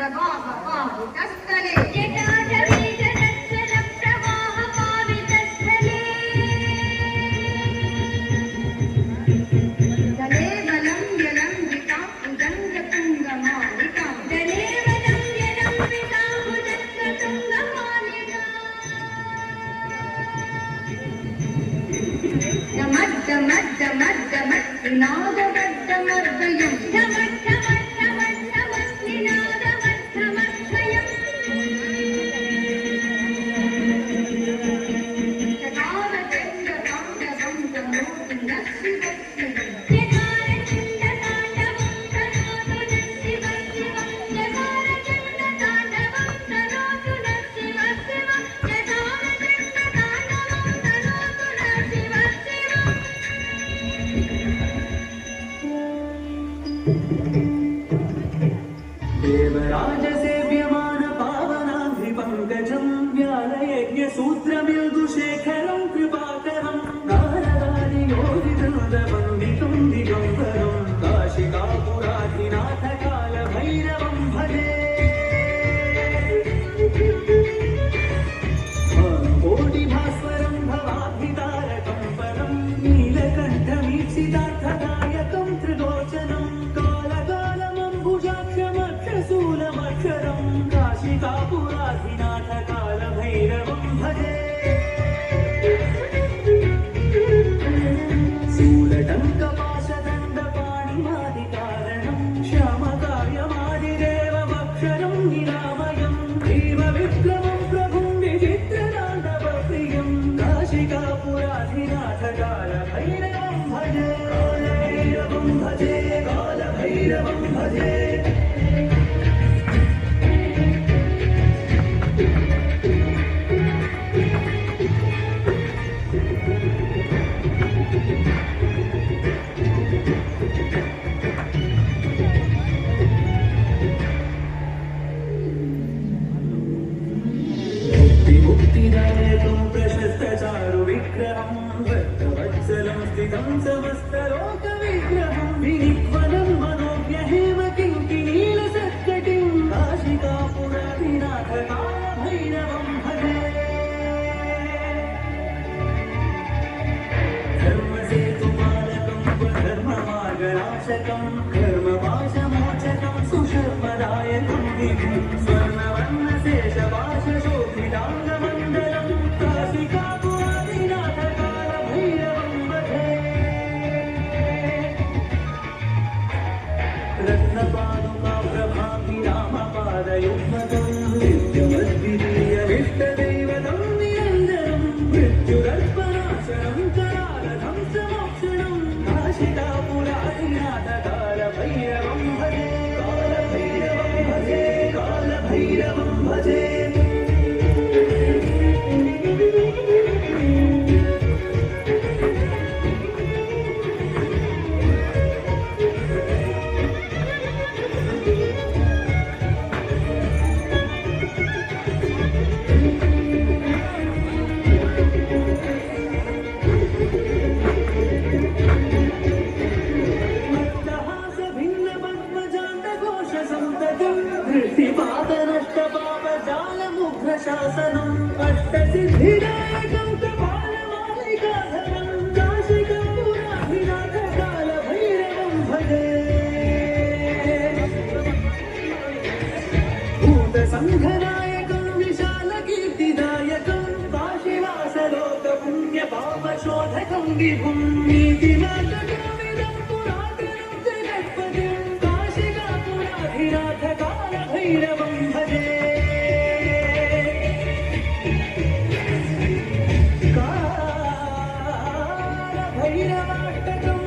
प्रवाहपावितस्थले देवराज सेव्यमान पावनाभिपङ्कजं व्यालयज्ञसूत्रमिल्दुशेखरं कृपाकरं नारदादियोगिवृन्दवन्दितं दिगम्बरं काशिकापुराधिनाथकालभैरवं भजे कोटिभास्वरं भवाभितारकं परं नीलकण्ठमीप्सितार्थदायकं त्रिलोचनं शूलमक्षरं काशिकापुराधिनाथकालभैरवं भजे शूलटङ्कपाशदण्डपाणिमादिकारणं श्यामकायमादिदेवमक्षरं निरामयं देवविक्रमं प्रभुं विचित्रताण्डवप्रियं काशिकापुराधिनाथकालभैरवं भजे कालभैरवं भजे कालभैरवं भजे मुक्तिदायकं प्रशस्तचारुविग्रहं भक्तवत्सलं स्थितं समस्तलोकविग्रहं विनिह्वलं मनोज्ञहेमकिङ्किनीलसत्कटिं काशिकापुराधिनाथकालभैरवं भजे धर्मसेतुपालकं स्वधर्ममार्गनाशकं कर्मपाशमोचकं सुशर्मदायकं विभुं स्वर्णवर्णशेषपाशशोभिताङ्गमण्डलं काशिकापुराधिनाथकालभैरवं भजे रत्नपादुकाप्रभाभिरामपादयुग्मकं नित्यमद्वितीयमिष्टदैवतं निरञ्जनं मृत्युरर्पणाशनं करालधं समोक्षणं काशिकापुराधिनाथकालभैरवं भजे कालभैरवं भजे कालभैरवं भजे शासनम् अष्टसिद्धिदायकं कपालमालिकाधरं काशिकापुराधिनाथकालभैरवं भजे भूतसङ्घनायकं विशालकीर्तिदायकं काशीवासलोकपुण्यपापशोधकं विभुं नीतिनाथकोविदं पुरातनं जगत्पतिं काशिकापुराधिनाथकालभैरवं भजे भैरवाष्टकं